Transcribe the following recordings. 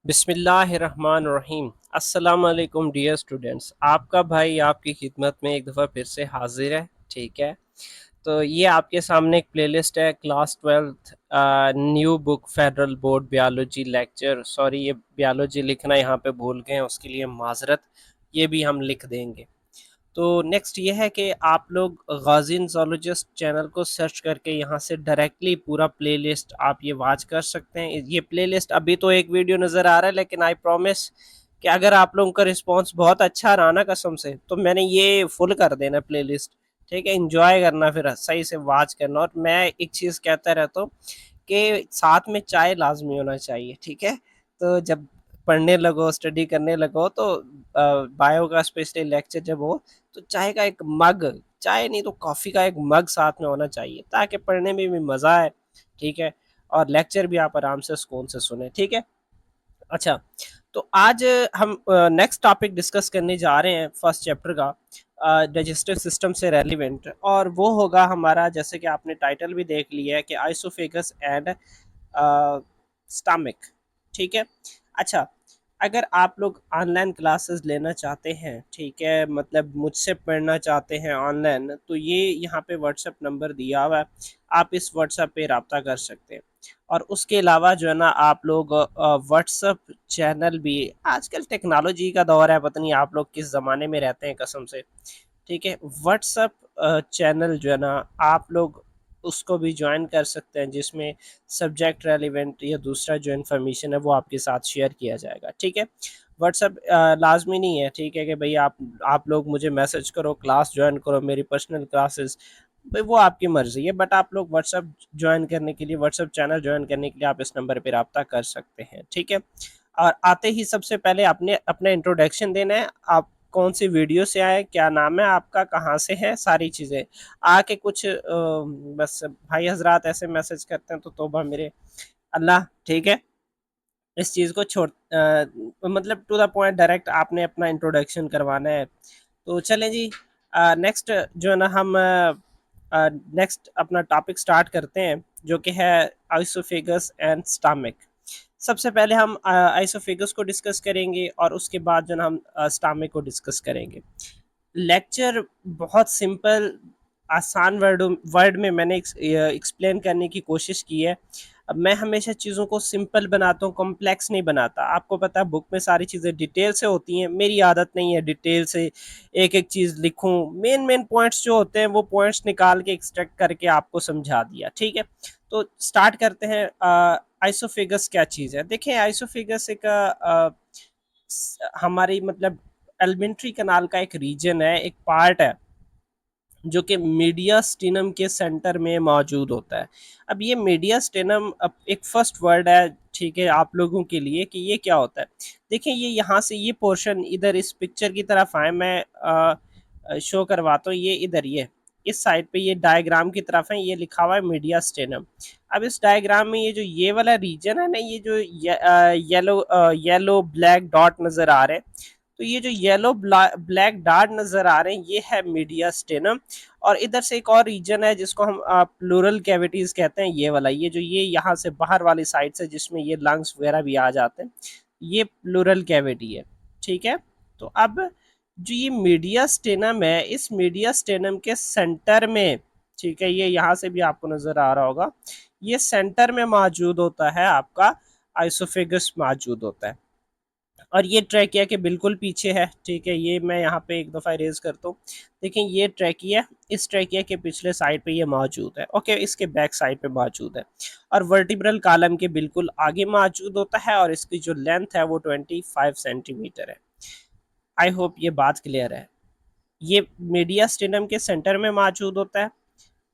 बिस्मिल्लाहिर्रहमानिर्रहीम। अस्सलाम वालेकुम डियर स्टूडेंट्स, आपका भाई आपकी खिदमत में एक दफ़ा फिर से हाजिर है। ठीक है, तो ये आपके सामने एक प्लेलिस्ट है class twelfth new book federal board biology lecture. Sorry, ये बायोलॉजी लिखना यहाँ पे भूल गए हैं, उसके लिए माजरत। ये भी हम लिख देंगे। तो नेक्स्ट ये है कि आप लोग गाज़ी ज़ूलॉजिस्ट चैनल को सर्च करके यहाँ से डायरेक्टली पूरा प्लेलिस्ट आप ये वॉच कर सकते हैं। ये प्लेलिस्ट अभी तो एक वीडियो नज़र आ रहा है, लेकिन आई प्रॉमिस कि अगर आप लोगों का रिस्पांस बहुत अच्छा रहा ना कसम से, तो मैंने ये फुल कर देना प्लेलिस्ट। ठीक है, इंजॉय करना, फिर सही से वॉच करना। और मैं एक चीज़ कहता रहता हूँ कि साथ में चाय लाजमी होना चाहिए। ठीक है, तो जब पढ़ने लगो, स्टडी करने लगो, तो बायो का स्पेशली लेक्चर जब हो, तो चाय का एक मग, चाय नहीं तो कॉफ़ी का एक मग साथ में होना चाहिए, ताकि पढ़ने में भी मज़ा आए। ठीक है, और लेक्चर भी आप आराम से सुकून से सुने। ठीक है, अच्छा, तो आज हम नेक्स्ट टॉपिक डिस्कस करने जा रहे हैं फर्स्ट चैप्टर का, डाइजेस्टिव सिस्टम से रेलिवेंट, और वो होगा हमारा, जैसे कि आपने टाइटल भी देख लिया है, कि आइसोफेगस एंड स्टमक। ठीक है, अच्छा, अगर आप लोग ऑनलाइन क्लासेस लेना चाहते हैं, ठीक है, मतलब मुझसे पढ़ना चाहते हैं ऑनलाइन, तो ये यहाँ पे व्हाट्सएप नंबर दिया हुआ है, आप इस व्हाट्सएप पे रब्ता कर सकते हैं। और उसके अलावा जो है ना, आप लोग व्हाट्सएप चैनल भी, आजकल टेक्नोलॉजी का दौर है, पता नहीं आप लोग किस ज़माने में रहते हैं कसम से। ठीक है, व्हाट्सएप चैनल जो है ना, आप लोग उसको भी ज्वाइन कर सकते हैं, जिसमें सब्जेक्ट रेलिवेंट या दूसरा जो इन्फॉर्मेशन है वो आपके साथ शेयर किया जाएगा। ठीक है, व्हाट्सएप लाजमी नहीं है, ठीक है, कि भाई आप लोग मुझे मैसेज करो, क्लास ज्वाइन करो, मेरी पर्सनल क्लासेस, भाई वो आपकी मर्ज़ी है। बट आप लोग व्हाट्सएप ज्वाइन करने के लिए, व्हाट्सएप चैनल ज्वाइन करने के लिए आप इस नंबर पर रब्ता कर सकते हैं। ठीक है, और आते ही सबसे पहले आपने अपना इंट्रोडक्शन देना है। आप कौन सी वीडियो से आए, क्या नाम है आपका, कहाँ से है, सारी चीज़ें आके कुछ बस भाई हजरात ऐसे मैसेज करते हैं तो तौबा मेरे अल्लाह। ठीक है, इस चीज़ को छोड़ मतलब टू द पॉइंट डायरेक्ट आपने अपना इंट्रोडक्शन करवाना है। तो चलें जी, नेक्स्ट जो है ना, हम नेक्स्ट अपना टॉपिक स्टार्ट करते हैं, जो कि है आइसोफेगस एंड स्टमक। सबसे पहले हम आइसोफेगस को डिस्कस करेंगे, और उसके बाद जो है ना हम स्टमक को डिस्कस करेंगे। लेक्चर बहुत सिंपल, आसान वर्ड में मैंने एक्सप्लेन करने की कोशिश की है। अब मैं हमेशा चीज़ों को सिंपल बनाता हूँ, कॉम्प्लेक्स नहीं बनाता। आपको पता है बुक में सारी चीज़ें डिटेल से होती हैं, मेरी आदत नहीं है डिटेल से एक एक चीज़ लिखूँ। मेन मेन पॉइंट्स जो होते हैं वो पॉइंट्स निकाल के एक्सट्रैक्ट करके आपको समझा दिया। ठीक है, तो स्टार्ट करते हैं। आइसोफेगस क्या चीज़ है? देखिए, आइसोफेगस एक हमारी मतलब एलिमेंट्री कनाल का एक रीजन है, एक पार्ट है, जो कि मीडियास्टिनम के सेंटर में मौजूद होता है। अब ये मीडियास्टिनम अब एक फर्स्ट वर्ड है, ठीक है, आप लोगों के लिए कि ये क्या होता है। देखिए, ये यहाँ से ये पोर्शन इधर इस पिक्चर की तरफ आए, मैं शो करवाता हूँ। ये इधर, ये इस साइड पे ये डायग्राम की तरफ है, ये लिखा हुआ है मीडियास्टिनम। अब इस डायग्राम में ये जो ये वाला रीजन है ना, ये जो येलो येलो ब्लैक डॉट नज़र आ रहे हैं, तो ये जो येलो ब्लैक डॉट नज़र आ रहे हैं, ये है मीडियास्टिनम। और इधर से एक और रीजन है जिसको हम प्लूरल कैविटीज़ कहते हैं, ये वाला, ये जो ये यहाँ से बाहर वाली साइड से, जिसमें ये लंग्स वगैरह भी आ जाते हैं, ये प्लूरल कैविटी है। ठीक है, तो अब जो ये मीडियास्टिनम है, इस मीडियास्टिनम के सेंटर में, ठीक है, ये यहाँ से भी आपको नज़र आ रहा होगा, ये सेंटर में मौजूद होता है आपका आइसोफेगस मौजूद होता है। और ये ट्रैकिया के बिल्कुल पीछे है। ठीक है, ये मैं यहाँ पे एक दफ़ा इरेज करता हूँ। देखिए, ये ट्रैकिया, इस ट्रैकिया के पिछले साइड पे ये मौजूद है। ओके, इसके बैक साइड पे मौजूद है, और वर्टिब्रल कॉलम के बिल्कुल आगे मौजूद होता है, और इसकी जो लेंथ है वो 25 सेंटीमीटर है। आई होप ये बात क्लियर है। ये मीडियास्टिनम के सेंटर में मौजूद होता है,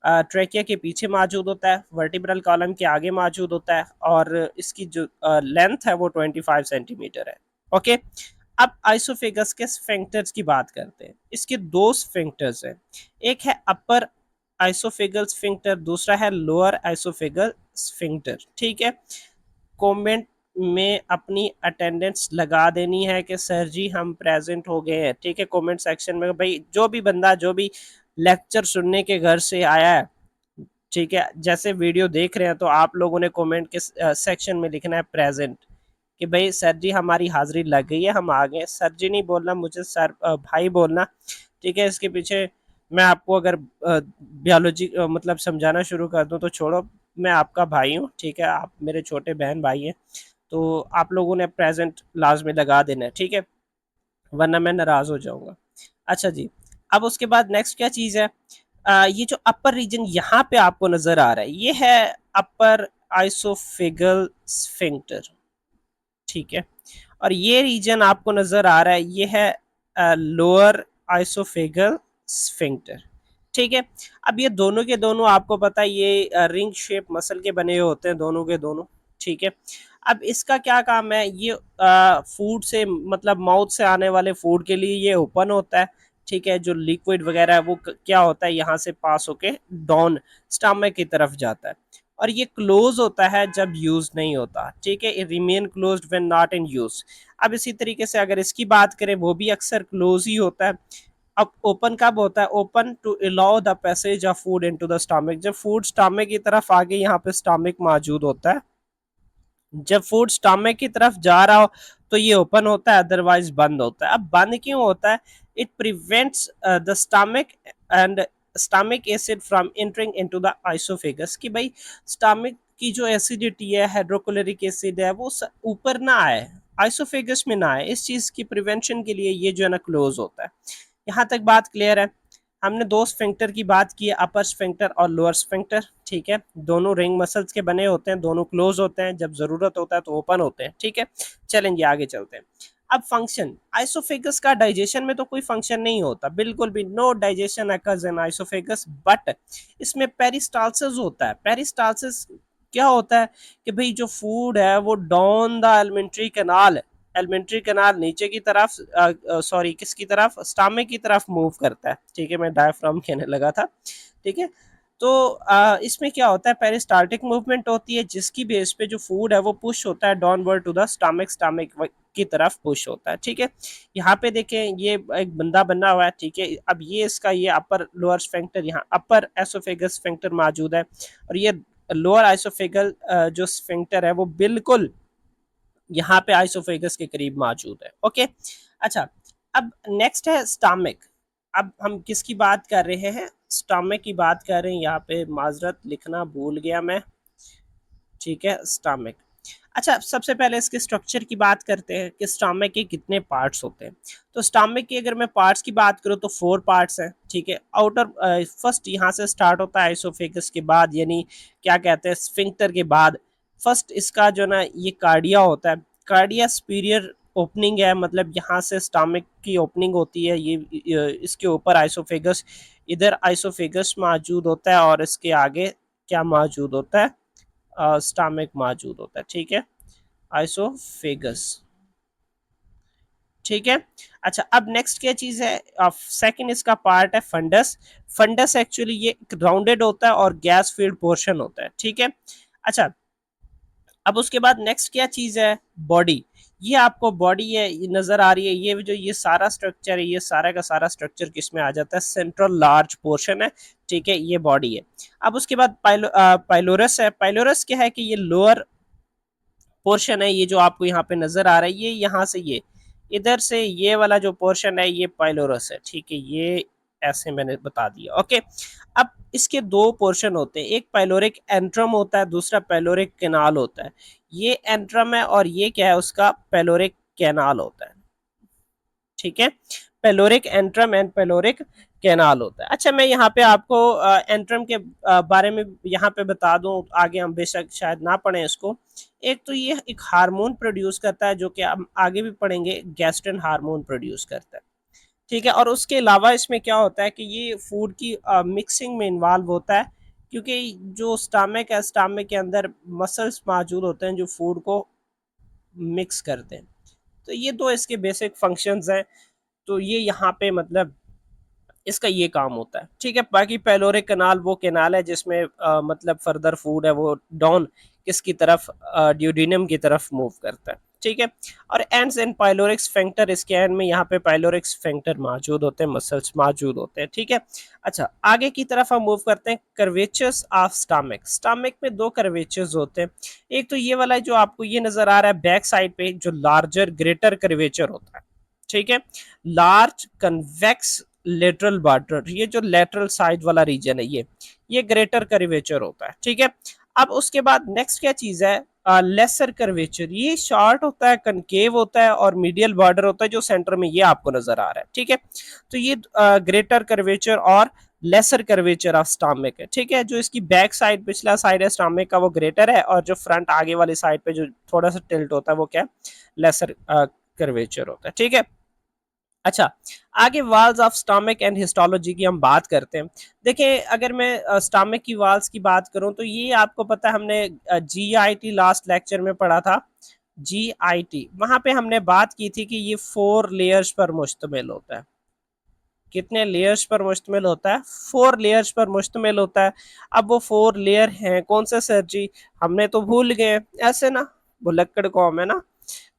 ट्रैकिया के पीछे मौजूद होता है, वर्टिब्रल कॉलम के आगे मौजूद होता है, और इसकी जो लेंथ है वो 25 सेंटीमीटर है। ओके, अब आइसोफेगस के स्फिंक्टर्स की बात करते हैं। इसके दो स्फिंक्टर्स हैं, एक है अपर आइसोफेगल स्फिंक्टर, दूसरा है लोअर आइसोफेगल स्फिंक्टर। ठीक है, कमेंट में अपनी अटेंडेंस लगा देनी है कि सर जी हम प्रेजेंट हो गए हैं। ठीक है, कमेंट सेक्शन में भाई जो भी बंदा जो भी लेक्चर सुनने के घर से आया है, ठीक है, जैसे वीडियो देख रहे हैं, तो आप लोगों ने कमेंट के सेक्शन में लिखना है प्रेजेंट। कि भाई सर जी हमारी हाजिरी लग गई है, हम आ गए। सर जी नहीं बोलना, मुझे सर भाई बोलना, ठीक है। इसके पीछे मैं आपको अगर बायोलॉजी मतलब समझाना शुरू कर दूं तो छोड़ो, मैं आपका भाई हूँ, ठीक है, आप मेरे छोटे बहन भाई हैं, तो आप लोगों ने प्रेजेंट लाजमी लगा देना है, ठीक है, वरना मैं नाराज हो जाऊंगा। अच्छा जी, अब उसके बाद नेक्स्ट क्या चीज़ है, ये जो अपर रीजन यहाँ पे आपको नजर आ रहा है, ये है अपर आइसोफेगल स्फिंक्टर, ठीक है। और ये रीजन आपको नजर आ रहा है, ये है लोअर आइसोफेगल स्फिंक्टर, ठीक है। अब ये दोनों के दोनों आपको पता है ये रिंग शेप मसल के बने हुए होते हैं दोनों के दोनों, ठीक है। अब इसका क्या काम है, ये फूड से मतलब माउथ से आने वाले फूड के लिए ये ओपन होता है, ठीक है। जो लिक्विड वगैरह है वो क्या होता है, यहाँ से पास होके डाउन स्टमक की तरफ जाता है। और ये क्लोज होता है जब यूज नहीं होता, ठीक है, it remain closed when not in use. अब इसी तरीके से अगर इसकी बात करें, वो भी अक्सर क्लोज ही होता है। अब ओपन कब होता है, open to allow the passage of food into the stomach, जब फूड स्टमक की तरफ आगे यहाँ पे स्टमक मौजूद होता है, जब फूड स्टमक की तरफ जा रहा हो तो ये ओपन होता है, अदरवाइज बंद होता है। अब बंद क्यों होता है, it prevents the stomach and stomach acid from entering into the oesophagus, कि भाई स्टमक की जो एसिडिटी है, हाइड्रोक्लोरिक एसिड है, वो ऊपर ना आए, आइसोफेगस में ना आए, इस चीज की प्रिवेंशन के लिए ये जो है ना क्लोज होता है। यहाँ तक बात क्लियर है। हमने दो स्फिंक्टर की बात की है, अपर स्फिंक्टर और लोअर स्फिंक्टर, ठीक है। दोनों रिंग मसल्स के बने होते हैं, दोनों क्लोज होते हैं, जब जरूरत होता है तो ओपन होते हैं, ठीक है। चलेंगे आगे चलते हैं। अब फंक्शन, आइसोफेगस का डाइजेशन में तो कोई फंक्शन नहीं होता, बिल्कुल भी, no digestion occurs in oesophagus, but इसमें पेरिस्टालसिस होता है। पेरिस्टालसिस क्या होता है कि भाई जो फूड है वो down the alimentary canal, alimentary canal नीचे की तरफ, सॉरी किसकी तरफ, स्टमक की तरफ मूव करता है, ठीक है, मैं डायफ्राम कहने लगा था, ठीक है। तो इसमें क्या होता है, पेरिस्टाल्टिक मूवमेंट होती है, जिसकी बेस पे जो फूड है वो पुश होता है downward to the stomach, stomach की तरफ पुश होता है, ठीक है। यहाँ पे देखें ये एक बंदा बना हुआ है, ठीक है। अब ये इसका ये अपर लोअर स्फिंक्टर, यहाँ अपर एसोफेगस स्फिंक्टर मौजूद है, और ये लोअर आइसोफेगल जो स्फिंक्टर है वो बिल्कुल यहाँ पे आइसोफेगस के करीब मौजूद है, ओके। अच्छा, अब नेक्स्ट है स्टमक। अब हम किसकी बात कर रहे हैं, स्टमक की बात कर रहे हैं, यहाँ पे माजरत लिखना भूल गया मैं, ठीक है, स्टमक। अच्छा, सबसे पहले इसके स्ट्रक्चर की बात करते हैं कि स्टमक के कितने पार्ट्स होते हैं। तो स्टमक की अगर मैं पार्ट्स की बात करूँ तो 4 पार्ट्स हैं, ठीक है। आउटर फर्स्ट यहाँ से स्टार्ट होता है आइसोफेगस के बाद, यानी क्या कहते हैं, स्फिंक्टर के बाद फर्स्ट इसका जो ना ये कार्डिया होता है। कार्डिया सुपीरियर ओपनिंग है, मतलब यहाँ से स्टमक की ओपनिंग होती है, ये इसके ऊपर आइसोफेगस, इधर आइसोफेगस मौजूद होता है, और इसके आगे क्या मौजूद होता है, स्टमक मौजूद होता है, ठीक है, आइसोफेगस, ठीक है। अच्छा, अब नेक्स्ट क्या चीज है, सेकंड इसका पार्ट है फंडस। फंडस एक्चुअली ये राउंडेड होता है और गैस फील्ड पोर्शन होता है, ठीक है। अच्छा, अब उसके बाद नेक्स्ट क्या चीज है, बॉडी। ये आपको बॉडी है, ये नजर आ रही है, ये जो ये सारा स्ट्रक्चर है, ये सारा का सारा स्ट्रक्चर किसमें आ जाता है, सेंट्रल लार्ज पोर्शन है, ठीक है, ये बॉडी है। अब उसके बाद पाइलोरस है। पाइलोरस क्या है कि ये लोअर पोर्शन है, ये जो आपको यहाँ पे नजर आ रहा है, ये यहाँ से ये इधर से ये वाला जो पोर्शन है ये पाइलोरस है, ठीक है, ये ऐसे मैंने बता दिया, ओके। अब इसके दो पोर्शन होते हैं, एक पाइलोरिक एंट्रम होता है, दूसरा पाइलोरिक कैनाल होता है। ये एंट्रम है और ये क्या है, उसका पाइलोरिक कैनाल होता है, ठीक है। पेलोरिक एंट्रम एंड पेलोरिक कैनाल होता है। अच्छा, मैं यहाँ पे आपको एंट्रम के बारे में यहाँ पे बता दूं, आगे हम बेशक शायद ना पढ़ें इसको। एक तो ये एक हार्मोन प्रोड्यूस करता है, जो कि हम आगे भी पढ़ेंगे, गैस्ट्रिन हार्मोन प्रोड्यूस करता है, ठीक है। और उसके अलावा इसमें क्या होता है कि ये फूड की मिक्सिंग में इन्वॉल्व होता है, क्योंकि जो स्टमक है, स्टमक के अंदर मसल्स मौजूद होते हैं जो फूड को मिक्स करते हैं। तो ये दो इसके बेसिक फंक्शंस हैं। तो ये यहाँ पे मतलब इसका ये काम होता है, ठीक है। बाकी पेलोरिक कनाल वो कनाल है जिसमें मतलब फर्दर फूड है वो डाउन किसकी तरफ, ड्यूडिनम की तरफ मूव करता है, ठीक है। और एंड्स इन पाइलोरिक स्फिंक्टर, इसके एंड में यहाँ पे पाइलोरिक स्फिंक्टर मौजूद होते हैं, मसल्स मौजूद होते हैं, ठीक है। अच्छा, आगे की तरफ हम मूव करते हैं, कर्वेचर्स ऑफ स्टमक। स्टमक में दो कर्वेचर्स होते हैं। एक तो ये वाला जो आपको ये नजर आ रहा है बैक साइड पे, जो लार्जर ग्रेटर कर्वेचर होता है, ठीक है। लार्ज कन्वेक्स लेटरल बॉर्डर, ये जो लेटरल साइड वाला रीजन है, ये ग्रेटर कर्वेचर होता है, ठीक है। अब उसके बाद नेक्स्ट क्या चीज है, लेसर कर्वेचर, ये शॉर्ट होता है, कनकेव होता है और मीडियल बॉर्डर होता है जो सेंटर में ये आपको नजर आ रहा है, ठीक है। तो ये ग्रेटर कर्वेचर और लेसर कर्वेचर ऑफ स्टमक है, ठीक है। जो इसकी बैक साइड, पिछला साइड है स्टमक का, वो ग्रेटर है, और जो फ्रंट आगे वाली साइड पे जो थोड़ा सा टिल्ट होता है वो क्या है, लेसर कर्वेचर होता है, ठीक है। अच्छा, आगे walls of stomach and histology की हम बात करते हैं। देखिए, अगर मैं स्टमक की वाल्स की बात करूं तो ये आपको पता है, हमने जीआईटी लास्ट लेक्चर में पढ़ा था। जीआईटी, वहां पे हमने बात की थी कि ये 4 लेयर्स पर मुश्तमिल होता है। कितने लेयर्स पर मुश्तमिल होता है? 4 लेयर्स पर मुश्तमिल होता है। अब वो 4 लेयर हैं कौन से सर जी? हमने तो भूल गए, ऐसे ना, भुलक्कड़ कौम है ना।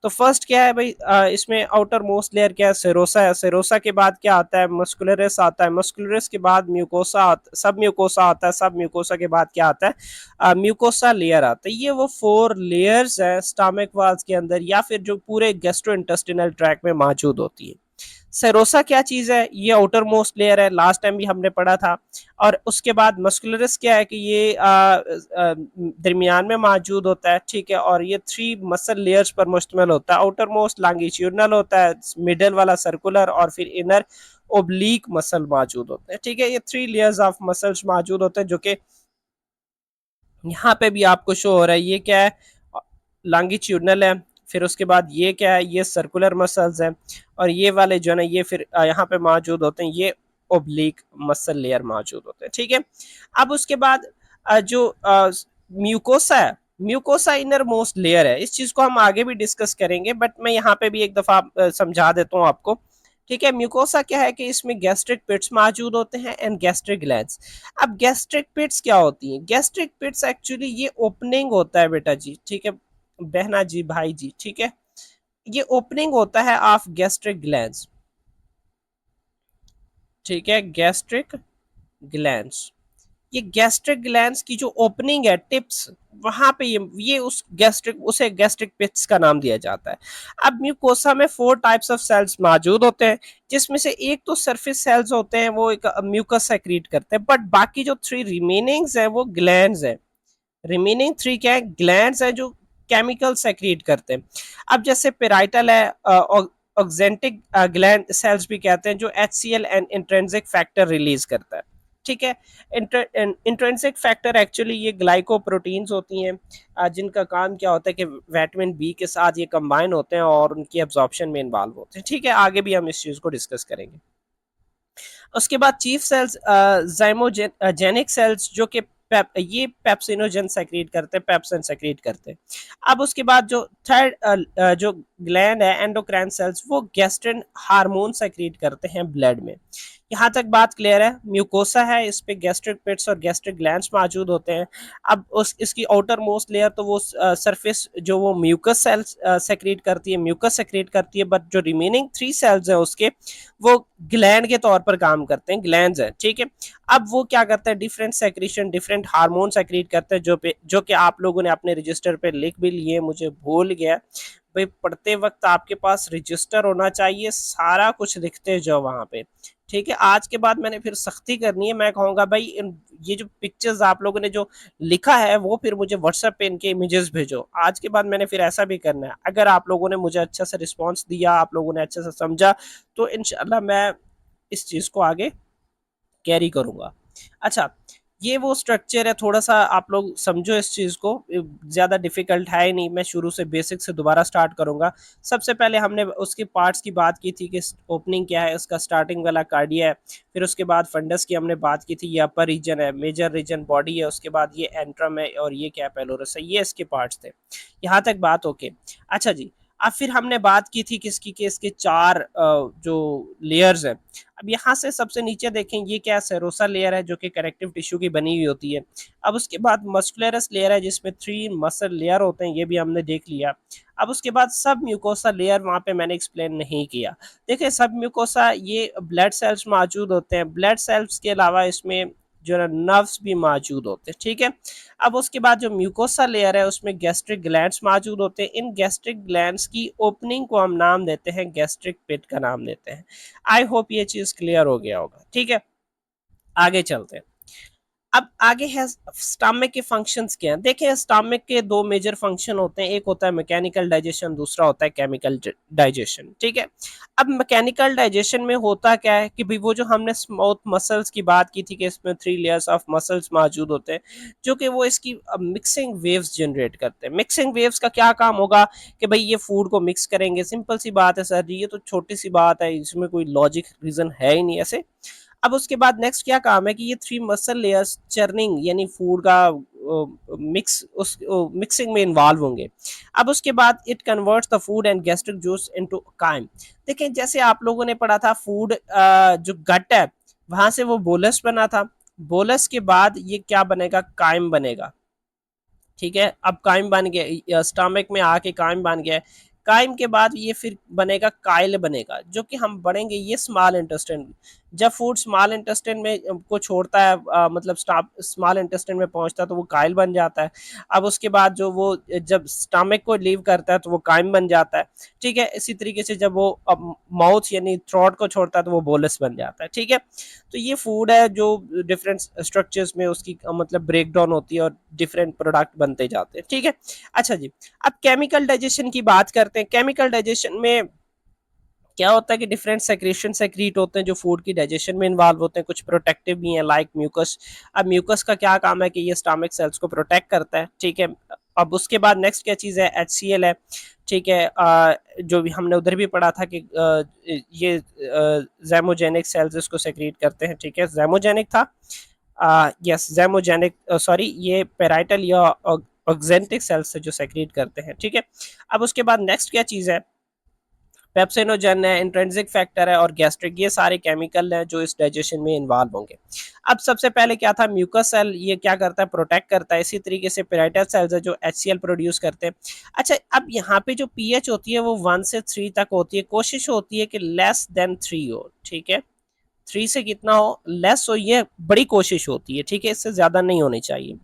तो फर्स्ट क्या है भाई, इसमें आउटर मोस्ट लेयर क्या है? सेरोसा है। सेरोसा के बाद क्या आता है? मस्कुलरिस आता है। मस्कुलरिस के बाद म्यूकोसा, सब म्यूकोसा आता है। सब म्यूकोसा के बाद क्या आता है? म्यूकोसा लेयर आता है। ये वो 4 लेयर्स हैं स्टमक वाल्स के अंदर, या फिर जो पूरे गैस्ट्रो इंटेस्टिनल ट्रैक में मौजूद होती है। सेरोसा क्या चीज है? ये आउटर मोस्ट लेयर है, लास्ट टाइम भी हमने पढ़ा था। और उसके बाद मस्कुलरिस क्या है कि ये दरमियान में मौजूद होता है, ठीक है। और ये 3 मसल लेयर्स पर मुश्तमिल होता है। आउटर मोस्ट लॉन्गिट्यूडिनल होता है, मिडल वाला सर्कुलर, और फिर इनर ओब्लिक मसल मौजूद होते हैं, ठीक है। ये 3 लेयर्स ऑफ मसल्स मौजूद होते हैं, जो कि यहाँ पे भी आपको शो हो रहा है। ये क्या है? लॉन्गिट्यूडनल है। फिर उसके बाद ये क्या है? ये सर्कुलर मसल्स हैं। और ये वाले जो है ना, ये फिर यहाँ पे मौजूद होते हैं, ये ओब्लिक मसल लेयर मौजूद होते हैं, ठीक है। अब उसके बाद जो म्यूकोसा है, म्यूकोसा इनर मोस्ट लेयर है। इस चीज को हम आगे भी डिस्कस करेंगे, बट मैं यहाँ पे भी एक दफा समझा देता हूँ आपको, ठीक है। म्यूकोसा क्या है कि इसमें गैस्ट्रिक पिट्स मौजूद होते हैं एंड गैस्ट्रिक ग्लैंड्स। अब गैस्ट्रिक पिट्स क्या होती हैं? गैस्ट्रिक पिट्स एक्चुअली ये ओपनिंग होता है बेटा जी, ठीक है, बहना जी, भाई जी, ठीक है। ये ओपनिंग होता है ऑफ गैस्ट्रिक ग्लैंड्स, ठीक है, गैस्ट्रिक ग्लैंड्स। ये गैस्ट्रिक ग्लैंड्स की जो ओपनिंग है, टिप्स, वहां पे ये उस गैस्ट्रिक, उसे गैस्ट्रिक पिट्स का नाम दिया जाता है। अब म्यूकोसा में 4 टाइप्स ऑफ सेल्स मौजूद होते हैं, जिसमें से एक तो सरफेस सेल्स होते हैं, वो एक म्यूकस सेक्रीट करते हैं, बट बाकी जो 3 रिमेनिंग्स हैं वो ग्लैंड्स हैं। रिमेनिंग 3 क्या है? ग्लैंड्स हैं जो केमिकल सेक्रीट करते हैं। अब जैसे पेराइटल है, ऑक्जेंटिक ग्लैंड सेल्स भी कहते हैं, जो HCl and intrinsic factor release करता है, ठीक है। इंट्रिंसिक फैक्टर एक्चुअली ये ग्लाइकोप्रोटीन्स होती हैं, जिनका काम क्या होता है कि विटामिन बी के साथ ये कंबाइन होते हैं और उनकी एब्जॉर्प्शन में इन्वॉल्व होते हैं, ठीक है। आगे भी हम इस चीज को डिस्कस करेंगे। उसके बाद चीफ सेल्स, जाइमोजेनिक सेल्स, जो कि ये पेप्सिनोजन सेक्रेट करते हैं, पेप्सिन सेक्रेट करते हैं। अब उसके बाद जो थर्ड जो ग्लैंड है, एंडोक्राइन सेल्स, वो गैस्ट्रिन हार्मोन सेक्रेट करते हैं ब्लड में। यहाँ तक बात क्लियर है? म्यूकोसा है, इस पे गैस्ट्रिक पिट्स और गैस्ट्रिक ग्लैंड्स मौजूद होते हैं। अब उस इसकी आउटर मोस्ट लेयर तो वो सरफेस जो वो म्यूकस सेल्स सेक्रेट करती है, म्यूकस सेक्रेट करती है, बट जो रिमेनिंग 3 सेल्स हैं उसके, वो ग्लैंड के तौर पर काम करते हैं, ग्लैंड्स हैं, ठीक है। अब वो क्या करते हैं? Different secretion, different hormone secret करते हैं, जो कि आप लोगों ने अपने रजिस्टर पे लिख भी लिए, मुझे भूल गया भाई। पढ़ते वक्त आपके पास रजिस्टर होना चाहिए, सारा कुछ लिखते जाओ वहां पे, ठीक है। आज के बाद मैंने फिर सख्ती करनी है, मैं कहूँगा भाई ये जो पिक्चर्स आप लोगों ने जो लिखा है वो फिर मुझे व्हाट्सएप पे इनके इमेजेस भेजो। आज के बाद मैंने फिर ऐसा भी करना है, अगर आप लोगों ने मुझे अच्छा सा रिस्पॉन्स दिया, आप लोगों ने अच्छे से समझा, तो इंशाल्लाह मैं इस चीज़ को आगे कैरी करूँगा। अच्छा, ये वो स्ट्रक्चर है, थोड़ा सा आप लोग समझो इस चीज़ को, ज़्यादा डिफिकल्ट है ही नहीं। मैं शुरू से बेसिक से दोबारा स्टार्ट करूँगा। सबसे पहले हमने उसके पार्ट्स की बात की थी कि ओपनिंग क्या है, उसका स्टार्टिंग वाला कार्डिया है। फिर उसके बाद फंडस की हमने बात की थी, ये अपर रीजन है, मेजर रीजन बॉडी है। उसके बाद ये एंट्रम है, और ये क्या पेलोरस है, ये इसके पार्ट्स थे। यहाँ तक बात ओके। अच्छा जी, अब फिर हमने बात की थी किसकी, कि इसके 4 जो लेयर्स हैं। अब यहाँ से सबसे नीचे देखें ये क्या सेरोसा लेयर है जो कि कनेक्टिव टिश्यू की बनी हुई होती है। अब उसके बाद मस्कुलरस लेयर है जिसमें 3 मसल लेयर होते हैं, ये भी हमने देख लिया। अब उसके बाद सब म्यूकोसा लेयर वहाँ पे मैंने एक्सप्लेन नहीं किया। देखिए सब म्यूकोसा ये ब्लड सेल्स मौजूद होते हैं, ब्लड सेल्स के अलावा इसमें जो है नर्व्स भी मौजूद होते हैं, ठीक है। अब उसके बाद जो म्यूकोसा लेयर है उसमें गैस्ट्रिक ग्लैंड्स मौजूद होते हैं। इन गैस्ट्रिक ग्लैंड्स की ओपनिंग को हम नाम देते हैं गैस्ट्रिक पिट का नाम देते हैं। आई होप ये चीज क्लियर हो गया होगा, ठीक है। आगे चलते हैं। अब आगे है स्टमक के फंक्शंस क्या हैं। देखिए स्टमक के दो मेजर फंक्शन होते हैं, एक होता है मैकेनिकल डाइजेशन, दूसरा होता है केमिकल डाइजेशन, ठीक है। अब मैकेनिकल डाइजेशन में होता क्या है कि भाई वो जो हमने स्मूथ मसल्स की बात की थी कि इसमें 3 लेयर्स ऑफ मसल्स मौजूद होते हैं जो कि वो इसकी मिक्सिंग वेव्स जनरेट करते हैं। मिक्सिंग वेव्स का क्या काम होगा कि भाई ये फूड को मिक्स करेंगे। सिंपल सी बात है सर, ये तो छोटी सी बात है, इसमें कोई लॉजिक रीजन है ही नहीं ऐसे। अब उसके बाद नेक्स्ट क्या काम है कि ये 3 मसल लेयर्स चर्निंग यानी फूड का मिक्स उस मिक्सिंग में इन्वॉल्व होंगे। अब उसके बाद it converts the food and gastric juice into chyme. देखिए जैसे आप लोगों ने पढ़ा था फूड जो गट है वहां से वो बोलस बना था, बोलस के बाद ये क्या बनेगा, काइम बनेगा, ठीक है। अब काइम बन गया, स्टमक में आके काइम बन गया। काइम के बाद ये फिर बनेगा काइल बनेगा जो कि हम बढ़ेंगे ये स्मॉल इंटेस्टाइन। जब फूड स्मॉल इंटेस्टाइन में को छोड़ता है मतलब स्मॉल इंटेस्टाइन में पहुंचता है तो वो काइल बन जाता है। अब उसके बाद जो वो जब स्टमक को लीव करता है तो वो काइम बन जाता है, ठीक है। इसी तरीके से जब वो माउथ यानी थ्रोट को छोड़ता है तो वो बोलस बन जाता है, ठीक है। तो ये फूड है जो डिफरेंट स्ट्रक्चर्स में उसकी मतलब ब्रेक डाउन होती है और डिफरेंट प्रोडक्ट बनते जाते हैं, ठीक है। अच्छा जी, अब केमिकल डाइजेशन की बात करते हैं। केमिकल डाइजेशन में क्या होता है कि डिफरेंट सेक्रेशन सेक्रीट होते हैं जो फूड की डाइजेशन में इन्वॉल्व होते हैं, कुछ प्रोटेक्टिव भी हैं लाइक म्यूकस। अब म्यूकस का क्या काम है कि ये स्टमक सेल्स को प्रोटेक्ट करता है, ठीक है। अब उसके बाद नेक्स्ट क्या चीज़ है, HCl है, ठीक है। जो भी हमने उधर भी पढ़ा था कि ये जैमोजेनिक सेल्स इसको सेक्रीट करते हैं, ठीक है। जैमोजेनिक था, यस जैमोजेनिक, सॉरी ये पेराइटल या ऑक्जेंटिक सेल्स से जो सेक्रीट करते हैं, ठीक है। अब उसके बाद नेक्स्ट क्या चीज़ है, पेप्सिनोजन है, इंट्रिंसिक फैक्टर है और गैस्ट्रिक, ये सारे केमिकल हैं जो इस डाइजेशन में इन्वॉल्व होंगे। अब सबसे पहले क्या था, म्यूकस सेल ये क्या करता है, प्रोटेक्ट करता है। इसी तरीके से पेराइटल सेल्स है जो HCl प्रोड्यूस करते हैं। अच्छा अब यहाँ पे जो पीएच होती है वो 1 से 3 तक होती है, कोशिश होती है कि लेस देन 3 हो, ठीक है। 3 से कितना हो, लेस हो, ये बड़ी कोशिश होती है, ठीक है। इससे ज्यादा नहीं होनी चाहिए।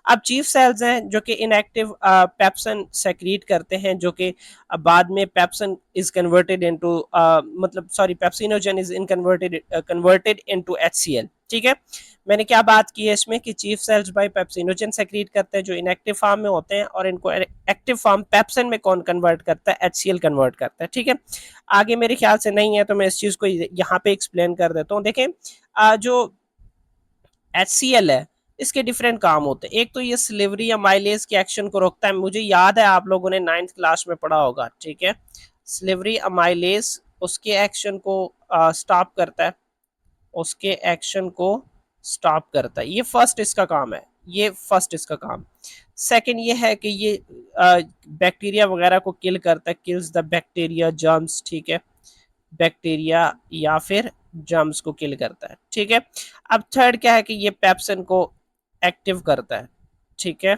अब चीफ सेल्स हैं जो कि इनएक्टिव पेप्सन सेक्रीट करते हैं, जो कि बाद में पेप्सन इज कन्वर्टेड इनटू मतलब sorry pepsinogen is in converted into HCl, ठीक है। मैंने क्या बात की है इसमें कि chief cells by pepsinogen secrete करते हैं जो इनएक्टिव फॉर्म में होते हैं, और इनको एक्टिव फॉर्म पेप्सन में कौन कन्वर्ट करता है, HCl कन्वर्ट करता है, ठीक है। आगे मेरे ख्याल से नहीं है तो मैं इस चीज को यहाँ पे एक्सप्लेन कर देता हूँ। देखें जो HCl है इसके डिफरेंट काम होते हैं। एक तो ये स्लिवरी या माइलेज के एक्शन को रोकता है, मुझे याद है आप लोगों ने 9th क्लास में पढ़ा होगा, ठीक है। स्लिवरी अमाइलेज उसके एक्शन को स्टॉप करता है, उसके एक्शन को स्टॉप करता है, ये फर्स्ट इसका काम है, ये फर्स्ट इसका काम। सेकंड ये है कि ये बैक्टीरिया वगैरह को किल करता है, किल्स द बैक्टीरिया जर्म्स, ठीक है। बैक्टीरिया या फिर जर्म्स को किल करता है, ठीक है। अब थर्ड क्या है कि ये पेप्सिन को एक्टिव करता है, ठीक है।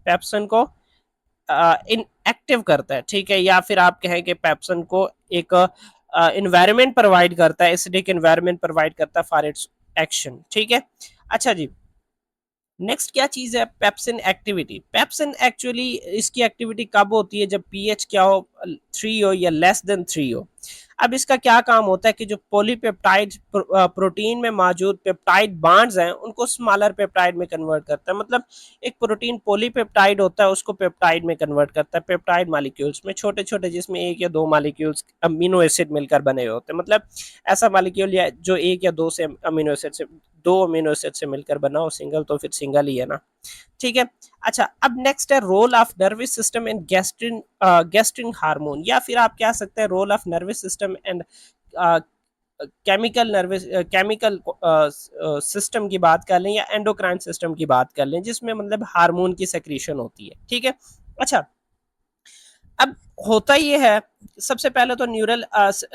पेप्सिन को इनएक्टिव करता है, ठीक है। या फिर आप कहें कि पेप्सिन को एक इन्वायरमेंट प्रोवाइड करता है, एसिडिक इन्वायरमेंट प्रोवाइड करता है फॉर इट्स एक्शन, ठीक है। अच्छा जी, नेक्स्ट क्या चीज है, पेप्सिन एक्टिविटी। पेप्सिन एक्चुअली इसकी एक्टिविटी कब होती है, जब पीएच क्या हो, 3 हो या लेस देन 3 हो। अब इसका क्या काम होता है कि जो पॉलीपेप्टाइड प्रोटीन में मौजूद पेप्टाइड बॉन्ड्स हैं उनको स्मॉलर पेप्टाइड में कन्वर्ट करता है। मतलब एक प्रोटीन पॉलीपेप्टाइड होता है उसको पेप्टाइड में कन्वर्ट करता है, पेप्टाइड मॉलिक्यूल्स में छोटे छोटे, जिसमें 1 या 2 मॉलिक्यूल्स अमीनो एसिड मिलकर बने हुए होते हैं। मतलब ऐसा मॉलिक्यूल या जो 1 या 2 से अमीनो एसिड से, 2 अमीनो एसिड से मिलकर बना हो, सिंगल तो फिर सिंगल ही है ना, ठीक है। अच्छा अब नेक्स्ट है role of nervous system and gastrin, gastrin hormone, या फिर आप कह सकते हैं role of nervous system and chemical nervous chemical system की बात कर लें या एंडोक्राइन सिस्टम की बात कर लें, जिसमें मतलब हार्मोन की सेक्रीशन होती है, ठीक है। अच्छा अब होता ये है, सबसे पहले तो न्यूरल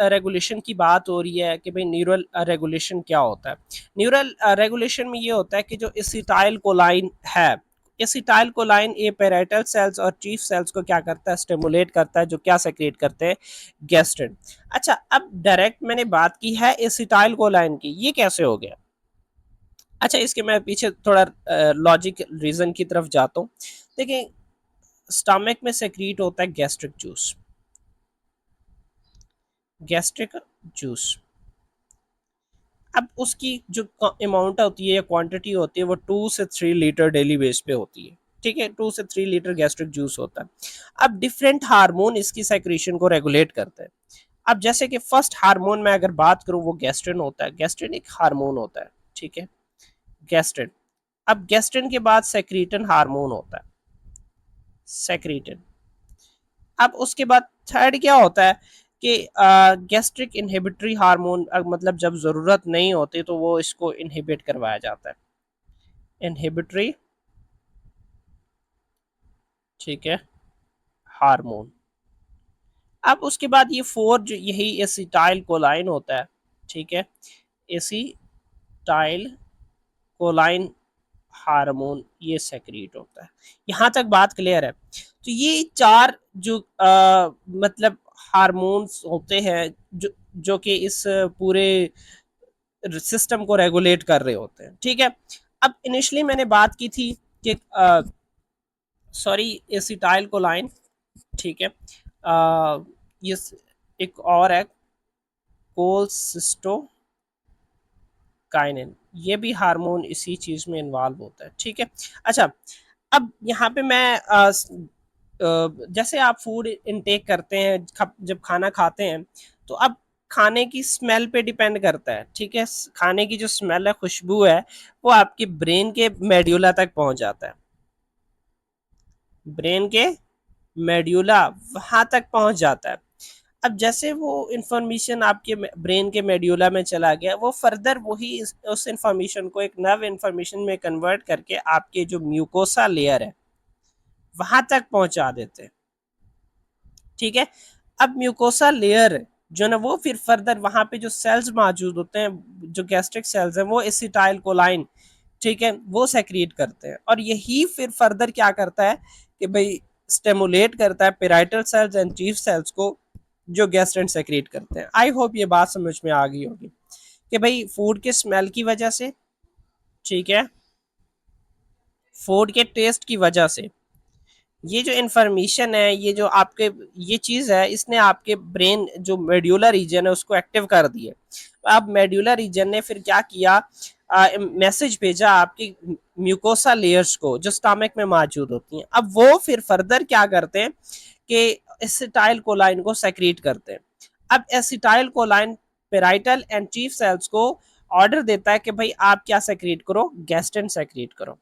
रेगुलेशन की बात हो रही है कि भाई न्यूरल रेगुलेशन क्या होता है। न्यूरल रेगुलेशन में ये होता है कि जो एसिटाइल कोलाइन है, एसिटाइल कोलाइन ये पैराइटल सेल्स और चीफ सेल्स को क्या करता है, स्टिमुलेट करता है, जो क्या सेक्रेट करते हैं, गैस्ट्रिन। अच्छा, अब डायरेक्ट मैंने बात की है एसिटाइल कोलाइन की, ये कैसे हो गया। अच्छा, इसके मैं पीछे थोड़ा लॉजिक रीजन की तरफ जाता हूँ। देखिए, स्टमक में सेक्रीट होता है गैस्ट्रिक जूस, गैस्ट्रिक जूस। अब उसकी जो अमाउंट होती है या क्वांटिटी होती है वो 2 से 3 लीटर डेली बेस पे होती है। ठीक है, 2 से 3 लीटर गैस्ट्रिक जूस होता है। अब डिफरेंट हार्मोन इसकी सेक्रेशन को रेगुलेट करते हैं। अब जैसे कि फर्स्ट हार्मोन में अगर बात करूं, वो गैस्ट्रिन होता है। गैस्ट्रिन एक हार्मोन होता है, ठीक है, गैस्ट्रिन। अब गैस्ट्रिन के बाद सेक्रीटन हार्मोन होता है, सेक्रीटन। अब उसके बाद थर्ड क्या होता है कि गैस्ट्रिक इनहिबिटरी हार्मोन, मतलब जब ज़रूरत नहीं होती तो वो इसको इनहिबिट करवाया जाता है, इनहिबिटरी, ठीक है, हार्मोन। अब उसके बाद ये फोर जो यही एसिटाइल कोलाइन होता है, ठीक है, एसिटाइल कोलाइन हार्मोन ये सेक्रेट होता है। यहाँ तक बात क्लियर है। तो ये चार जो मतलब हार्मोन्स होते हैं जो जो कि इस पूरे सिस्टम को रेगुलेट कर रहे होते हैं, ठीक है। अब इनिशियली मैंने बात की थी कि सॉरी, एसिटाइल कोलाइन, ठीक है, ये एक और है कोलसिस्टोकाइनिन, ये भी हार्मोन इसी चीज में इन्वॉल्व होता है, ठीक है। अच्छा, अब यहाँ पे मैं जैसे आप फूड इनटेक करते हैं, जब खाना खाते हैं, तो अब खाने की स्मेल पे डिपेंड करता है, ठीक है। खाने की जो स्मेल है, खुशबू है, वो आपके ब्रेन के मेड्यूला तक पहुंच जाता है, ब्रेन के मेड्यूला वहां तक पहुंच जाता है। अब जैसे वो इंफॉर्मेशन आपके ब्रेन के मेड्यूला में चला गया, वो फर्दर वही उस इंफॉर्मेशन को एक नव इंफॉर्मेशन में कन्वर्ट करके आपके जो म्यूकोसा लेयर है वहां तक पहुंचा देते हैं, ठीक है। अब म्यूकोसा लेयर जो ना, वो फिर फर्दर वहां पे जो सेल्स मौजूद होते हैं, जो गैस्ट्रिक सेल्स हैं, वो एसिटाइल कोलाइन, ठीक है, वो सेक्रिएट करते हैं। और यही फिर फर्दर क्या करता है कि भाई स्टेमुलेट करता है parietal cells and chief cells को, जो गैस्ट्रेंट सेक्रिएट करते हैं। आई होप ये बात समझ में आ गई होगी कि भाई फूड के स्मेल की वजह से, ठीक है, फूड के टेस्ट की वजह से, ये जो इंफॉर्मेशन है, ये जो आपके ये चीज़ है, इसने आपके ब्रेन जो मेड्यूलर रीजन है उसको एक्टिव कर दिया। अब मेड्यूलर रीजन ने फिर क्या किया, मैसेज भेजा आपकी म्यूकोसा लेयर्स को, जो स्टमक में मौजूद होती हैं। अब वो फिर फर्दर क्या करते हैं कि एसिटाइल कोलाइन को सेक्रेट करते हैं। अब acetylcholine parietal and chief cells को ऑर्डर देता है कि भाई आप क्या सेक्रेट करो, गैस्ट्रिन सेक्रेट करो।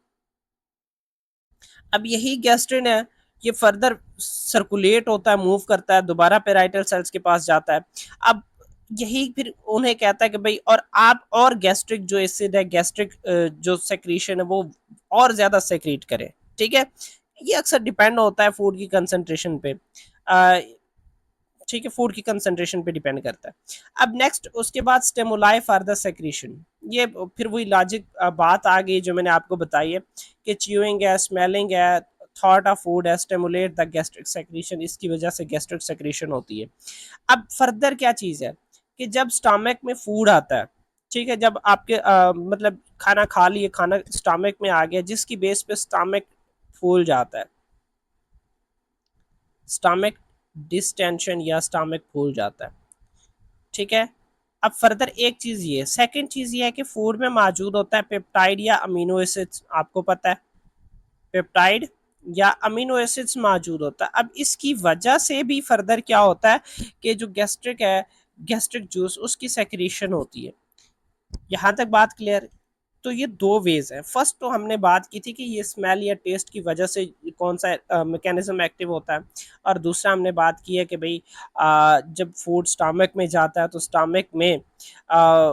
अब यही गैस्ट्रिन है, ये फर्दर सर्कुलेट होता है, मूव करता है, दोबारा पेराइटल सेल्स के पास जाता है। अब यही फिर उन्हें कहता है कि भाई और आप और गैस्ट्रिक जो एसिड है, गैस्ट्रिक जो सेक्रीशन है, वो और ज्यादा सेक्रीट करें, ठीक है। ये अक्सर डिपेंड होता है फूड की कंसंट्रेशन पे, ठीक है, फूड की कंसंट्रेशन पे डिपेंड करता है। अब नेक्स्ट उसके बाद स्टेमुलाई फॉर द सेक्रीशन, ये फिर वही लॉजिक बात आ गई जो मैंने आपको बताई है कि च्यूइंग है, स्मेलिंग है, थॉट ऑफ फूड है, स्टेमुलेट द गैस्ट्रिक सेक्रीशन, इसकी वजह से गैस्ट्रिक सेक्रीशन होती है। अब फर्दर क्या चीज़ है कि जब स्टमक में फूड आता है, ठीक है, जब आपके मतलब खाना खा लिए, खाना स्टमक में आ गया, जिसकी बेस पे स्टमक फूल जाता है, स्टमक डिस्टेंशन या स्टमक फूल जाता है, ठीक है। अब फर्दर एक चीज़ ये, सेकंड चीज़ ये है कि फूड में मौजूद होता है पेप्टाइड या अमीनो एसिड्स, आपको पता है पेप्टाइड या अमीनो एसिड्स मौजूद होता है। अब इसकी वजह से भी फर्दर क्या होता है कि जो गैस्ट्रिक है, गैस्ट्रिक जूस, उसकी सेक्रेशन होती है। यहाँ तक बात क्लियर। तो ये दो वेज है। फर्स्ट तो हमने बात की थी कि ये स्मेल या टेस्ट की वजह से कौन सा मैकेनिज्म एक्टिव होता है, और दूसरा हमने बात की है कि भाई जब फूड स्टमक में जाता है तो स्टमक में आ,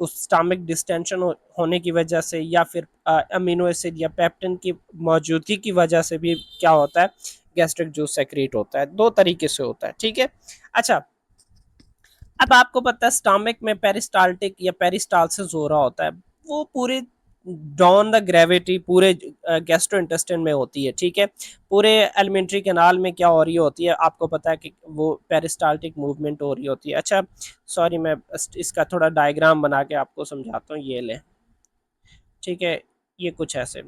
उस स्टमक डिस्टेंशन होने की वजह से, या फिर अमीनो एसिड या पेप्टिन की मौजूदगी की वजह से भी क्या होता है गैस्ट्रिक जूस सेक्रेट होता है, 2 तरीके से होता है, ठीक है। अच्छा, अब आपको पता है स्टमक में पेरिस्टाल्टिक या पेरिस्टालसिस हो रहा होता है, वो पूरे डाउन द ग्रेविटी पूरे गैस्ट्रोइंटेस्टाइन में होती है, ठीक है। पूरे एलिमेंट्री कैनाल में क्या हो रही होती है, आपको पता है कि वो पेरिस्टाल्टिक मूवमेंट हो रही होती है। अच्छा, सॉरी, मैं इसका थोड़ा डायग्राम बना के आपको समझाता हूँ, ये लें, ठीक है। ये कुछ ऐसे,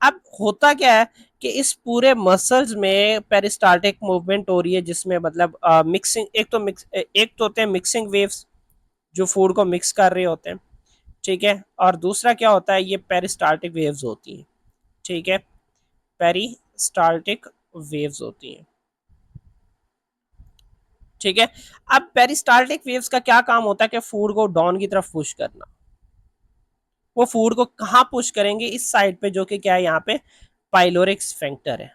अब होता क्या है कि इस पूरे मसल्स में पेरिस्टाल्टिक मूवमेंट हो रही है, जिसमें मतलब मिक्सिंग, एक तो होते हैं मिक्सिंग वेव्स जो फूड को मिक्स कर रहे होते हैं, ठीक है। और दूसरा क्या होता है, ये पेरिस्टाल्टिक वेव्स होती हैं, ठीक है। पेरिस्टाल्टिक वेव्स होती हैं, ठीक है। अब पेरिस्टाल्टिक वेव्स का क्या काम होता है कि फूड को डाउन की तरफ पुश करना। वो फूड को कहाँ पुश करेंगे, इस साइड पे, जो कि क्या है यहाँ पे पाइलोरिक स्फिंक्टर है,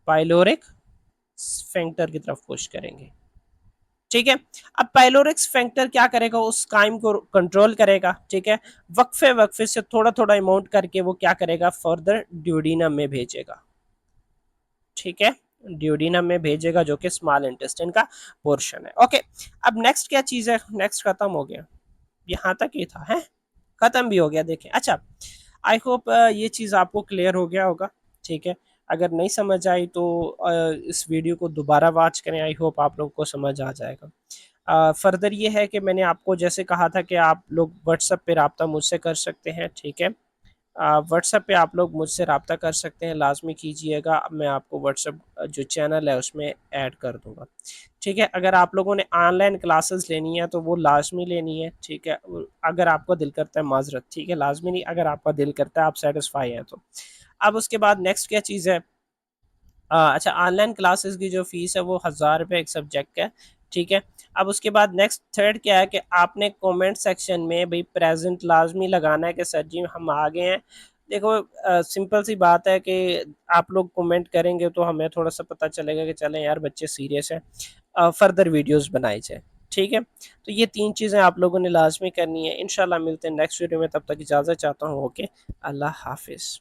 पाइलोरिक स्फिंक्टर की तरफ पुश करेंगे, ठीक है। अब पाइलोरिक स्फिंक्टर क्या करेगा, उस काइम को कंट्रोल करेगा, ठीक है। वक्फे वक्फे से थोड़ा थोड़ा अमाउंट करके वो क्या करेगा, फर्दर ड्यूडिनम में भेजेगा, ठीक है। ड्यूडिनम में भेजेगा, जो कि स्मॉल इंटेस्टाइन का पोर्शन है, ओके। अब नेक्स्ट क्या चीज है, नेक्स्ट खत्म हो गया, यहाँ तक ही था, है खत्म भी हो गया, देखें। अच्छा, आई होप ये चीज़ आपको क्लियर हो गया होगा, ठीक है। अगर नहीं समझ आई तो इस वीडियो को दोबारा वॉच करें, आई होप आप लोगों को समझ आ जाएगा। फर्दर ये है कि मैंने आपको जैसे कहा था कि आप लोग व्हाट्सएप पे रब्ता मुझसे कर सकते हैं, ठीक है। व्हाट्सएप पे आप लोग मुझसे रब्ता कर सकते हैं, लाजमी कीजिएगा, मैं आपको व्हाट्सएप जो चैनल है उसमें ऐड कर दूंगा, ठीक है। अगर आप लोगों ने ऑनलाइन क्लासेस लेनी है तो वो लाजमी लेनी है, ठीक है। अगर आपका दिल करता है, माजरत, ठीक है, लाजमी नहीं, अगर आपका दिल करता है, आप सेटिस्फाई हैं तो। अब उसके बाद नेक्स्ट क्या चीज़ है, अच्छा, ऑनलाइन क्लासेस की जो फीस है वो 1000 रुपये एक सब्जेक्ट का है, ठीक है। अब उसके बाद नेक्स्ट थर्ड क्या है कि आपने कमेंट सेक्शन में भाई प्रेजेंट लाजमी लगाना है कि सर जी हम आ गए हैं। देखो, सिंपल सी बात है कि आप लोग कमेंट करेंगे तो हमें थोड़ा सा पता चलेगा कि चलें यार बच्चे सीरियस हैं, फर्दर वीडियोस बनाई जाए, ठीक है। तो ये 3 चीज़ें आप लोगों ने लाजमी करनी है। इंशाल्लाह मिलते हैं नेक्स्ट वीडियो में, तब तक इजाज़त चाहता हूँ, ओके, अल्लाह हाफिज़।